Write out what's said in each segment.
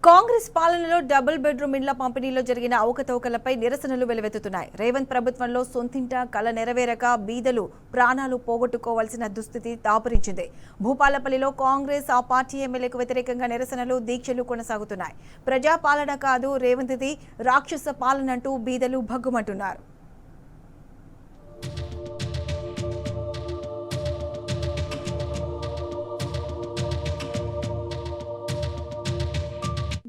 కాంగ్రెస్ పాలనలో double bedroom ఇండ్ల పంపిణీలో జరిగిన అవకతవకలపై నిరసనలు వెలువెత్తుతున్నాయి. రేవంత్ ప్రభుత్వంలో సొంతింట కల నెరవేరక బీదలు ప్రాణాలు పోగొట్టుకోవాల్సిన దుస్థితి దాపురించింది. భూపాలపల్లిలో కాంగ్రెస్ ఆ పార్టీ ఎమ్మెల్యేకు వ్యతిరేకంగా నిరసనలు, దీక్షలు కొనసాగుతున్నాయి. ప్రజాపాలన కాదు రేవంత్ది రాక్షస పాలనంటూ బీదలు భగ్గుమంటున్నారు.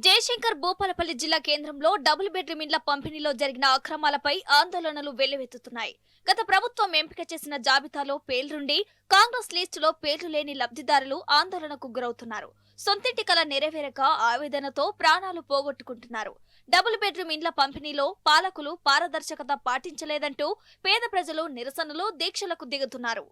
జయశంకర్ భూపాలపల్లి జిల్లా కేంద్రంలో డబుల్ బెడ్రూమ్ ఇండ్ల పంపిణీలో జరిగిన అక్రమాలపై ఆందోళనలు వెల్లువెత్తుతున్నాయి. గత ప్రభుత్వం ఎంపిక చేసిన జాబితాలో పేర్లుండి కాంగ్రెస్ లిస్టులో పేర్లు లేని లబ్ధిదారులు ఆందోళనకు గురవుతున్నారు. సొంతింటి కల నెరవేరక ఆవేదనతో ప్రాణాలు పోగొట్టుకుంటున్నారు. డబుల్ బెడ్రూమ్ ఇండ్ల పంపిణీలో పాలకులు పారదర్శకత పాటించలేదంటూ పేద ప్రజలు నిరసనలు, దీక్షలకు దిగుతున్నారు.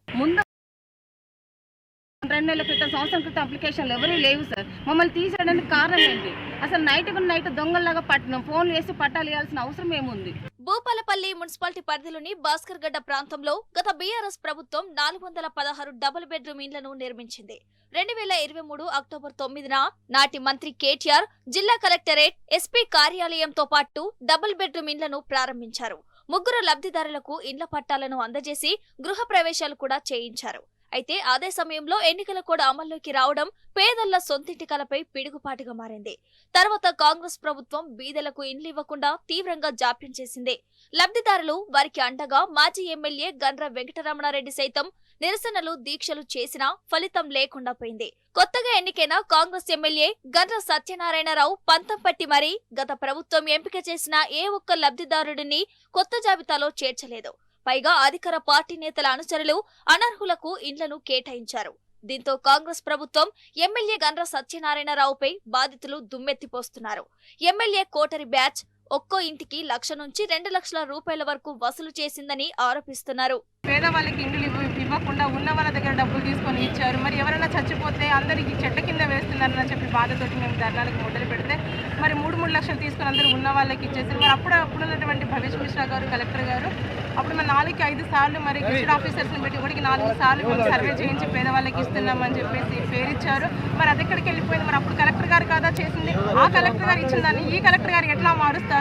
2 నెలల క్రితం, సంవత్సరం క్రితం అప్లికేషన్లు ఎవరూ లేవు సార్. మమ్మల్ని తీసేయడానికి కారణం ఏంటి? అసలు నైట్ దొంగల్లాగా ఫోన్లు వేసి పట్టాలు ఇవ్వాల్సిన అవసరం ఏముంది? భూపాలపల్లి మున్సిపాలిటీ పరిధిలోని భాస్కర్ గడ్డ ప్రాంతంలో గత బీఆర్ఎస్ ప్రభుత్వం 416 డబుల్ బెడ్రూమ్ ఇండ్లను నిర్మించింది. 2023 అక్టోబర్ 9న నాటి మంత్రి కేటీఆర్ జిల్లా కలెక్టరేట్, ఎస్పీ కార్యాలయంతో పాటు డబుల్ బెడ్రూమ్ ఇండ్లను ప్రారంభించారు. 3 లబ్ధిదారులకు ఇండ్ల పట్టాలను అందజేసి గృహ ప్రవేశాలు కూడా చేయించారు. అయితే అదే సమయంలో ఎన్నికల కోడ్ అమల్లోకి రావడం పేదల సొంతింటి కలపై పిడుగుపాటుగా మారింది. తర్వాత కాంగ్రెస్ ప్రభుత్వం బీదలకు ఇండ్లు ఇవ్వకుండా తీవ్రంగా జాప్యం చేసింది. లబ్ధిదారులు, వారికి అండగా మాజీ ఎమ్మెల్యే గండ్ర వెంకటరమణారెడ్డి సైతం నిరసనలు, దీక్షలు చేసినా ఫలితం లేకుండా పోయింది. కొత్తగా ఎన్నికైన కాంగ్రెస్ ఎమ్మెల్యే గండ్ర సత్యనారాయణరావు పంతం పట్టి మరీ గత ప్రభుత్వం ఎంపిక చేసిన ఏ ఒక్క లబ్ధిదారుడిని కొత్త జాబితాలో చేర్చలేదు. పైగా అధికార పార్టీ నేతల అనుచరులు అనర్హులకు ఇండ్లను కేటాయించారు. దీంతో కాంగ్రెస్ ప్రభుత్వం ఎమ్మెల్యే గండ్ర సత్యనారాయణరావుపై బాధితులు దుమ్మెత్తిపోస్తున్నారు. ఎమ్మెల్యే కోటరి బ్యాచ్ ఒక్కో ఇంటికి 1,00,000 నుంచి 2 లక్షల రూపాయల వరకు వసూలు చేసిందని ఆరోపిస్తున్నారు. పేదవాళ్ళకి ఇండ్లు ఇవ్వకుండా ఉన్న వాళ్ళ దగ్గర డబ్బులు తీసుకొని ఇచ్చారు. మరి ఎవరైనా చచ్చిపోతే అందరికి చెట్ల కింద వేస్తున్నారని చెప్పి బాధతోటి మేము ధర్నాలకు మొదలు పెడితే మరి 3 లక్షలు తీసుకొని అందరూ ఉన్న వాళ్ళకి ఇచ్చేసారు. మరి అప్పుడున్నటువంటి భవేష్ మిశ్రా గారు, కలెక్టర్ గారు, అప్పుడు మరి 4కి 5 సార్లు మరి గెస్టెడ్ ఆఫీసర్స్ని పెట్టి ఒకటికి 4 సార్లు మేము సర్వే చేయించి పేదవాళ్ళకి ఇస్తున్నామని చెప్పేసి పేరిచ్చారు. మరి అది ఎక్కడికి వెళ్ళిపోయింది? మరి అప్పుడు కలెక్టర్ గారు కాదా చేసింది? ఆ కలెక్టర్ గారు ఇచ్చిన దాన్ని ఈ కలెక్టర్ గారు ఎట్లా మారుస్తారు?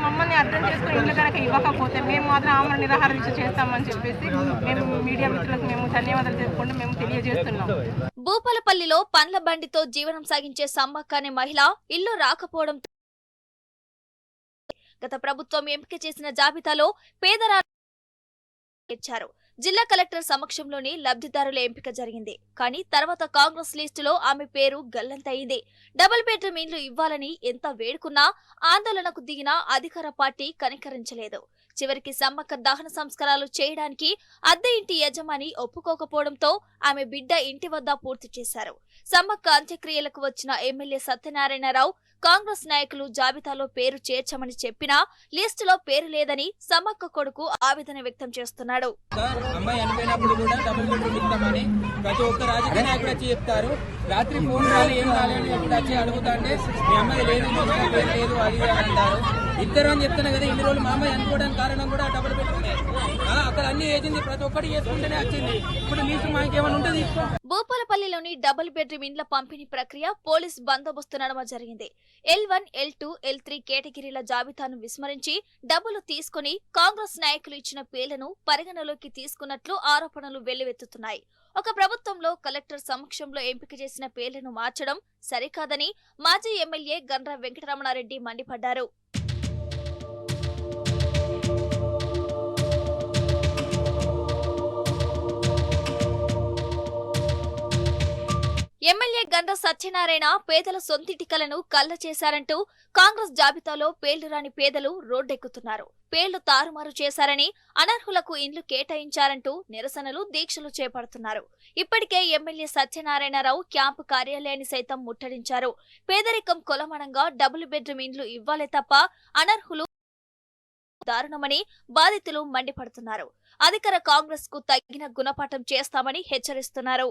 మమ్మల్ని అర్థం చేసుకుని ఇల్లు కనుక ఇవ్వకపోతే మేము మాత్రం ఆమరణ నిరాహార దీక్ష చేస్తామని చెప్పేసి మేము మీడియా మిత్రులకు మేము ధన్యవాదాలు చెప్పుకుంటూ మేము తెలియజేస్తున్నాం. భూపాలపల్లిలో పండ్ల బండితో జీవనం సాగించే సమ్మక్క అనే మహిళ ఇల్లు రాకపోవడం గత ప్రభుత్వం ఎంపిక చేసిన జాబితాలో పేదరాలు చేర్చారు. జిల్లా కలెక్టర్ సమక్షంలోని లబ్ధిదారుల ఎంపిక జరిగింది. కానీ తర్వాత కాంగ్రెస్ లిస్టులో ఆమె పేరు గల్లంతయింది. డబుల్ బెడ్రూమ్ ఇండ్లు ఇవ్వాలని ఎంత వేడుకున్నా ఆందోళనకు దిగిన అధికార పార్టీ కనికరించలేదు. చివరికి సమ్మక్క దహన సంస్కారాలు చేయడానికి అద్దె ఇంటి యజమాని ఒప్పుకోకపోవడంతో ఆమె బిడ్డ ఇంటి వద్ద పూర్తి చేశారు. సమ్మక్క అంత్యక్రియలకు వచ్చిన ఎమ్మెల్యే సత్యనారాయణరావు కాంగ్రెస్ నాయకులు జాబితాలో పేరు చేర్చమని చెప్పినా లిస్టులో పేరు లేదని సమ్మక్క కొడుకు ఆవేదన వ్యక్తం చేస్తున్నాడు. అమ్మాయి అనిపోయినప్పుడు కూడా డబుల్ బెడ్రూమ్ ఇస్తామని ప్రతి ఒక్క రాజకీయ నాయకుడు వచ్చి చెప్తారు. రాత్రి ఫోన్ రాలి ఏం రాలేదు ఎప్పుడు వచ్చి అడుగుతాంటే మీ అమ్మాయి లేదు, పేరు లేదు, అది అంటారు. ఇద్దరు అని చెప్తున్నా కదా, ఇన్ని రోజులు మా అమ్మాయి అనుకోవడానికి కారణం కూడా డబుల్ బెడ్రూమ్. అక్కడ అన్ని ఏజెంది, ప్రతి ఒక్కటి చేసుకుంటేనే వచ్చింది. ఇప్పుడు లిస్ట్ మాకు ఏమైనా ఉంటే తీసుకో. భూపాలపల్లిలోని డబుల్ బెడ్రూమ్ ఇండ్ల పంపిణీ ప్రక్రియ పోలీస్ బందోబస్తు నడుమ జరిగింది. L1, L2, L3 కేటగిరీల జాబితాను విస్మరించి డబ్బులు తీసుకుని కాంగ్రెస్ నాయకులు ఇచ్చిన పేర్లను పరిగణలోకి తీసుకున్నట్లు ఆరోపణలు వెల్లువెత్తుతున్నాయి. ఒక ప్రభుత్వంలో కలెక్టర్ సమక్షంలో ఎంపిక చేసిన పేర్లను మార్చడం సరికాదని మాజీ ఎమ్మెల్యే గండ్ర వెంకటరమణారెడ్డి మండిపడ్డారు. ఎమ్మెల్యే గండ్ర సత్యనారాయణ పేదల సొంతింటి కలను కళ్ల చేశారంటూ కాంగ్రెస్ జాబితాలో పేర్లు రాని పేదలు రోడ్డెక్కుతున్నారు. పేర్లు తారుమారు చేశారని, అనర్హులకు ఇండ్లు కేటాయించారంటూ నిరసనలు, దీక్షలు చేపడుతున్నారు. ఇప్పటికే ఎమ్మెల్యే సత్యనారాయణరావు క్యాంపు కార్యాలయాన్ని సైతం ముట్టడించారు. పేదరికం కొలమనంగా డబుల్ బెడ్రూమ్ ఇండ్లు ఇవ్వాలే తప్ప అనర్హులు దారుణమని బాధితులు మండిపడుతున్నారు. అధికార కాంగ్రెస్ కు తగిన గుణపాఠం చేస్తామని హెచ్చరిస్తున్నారు.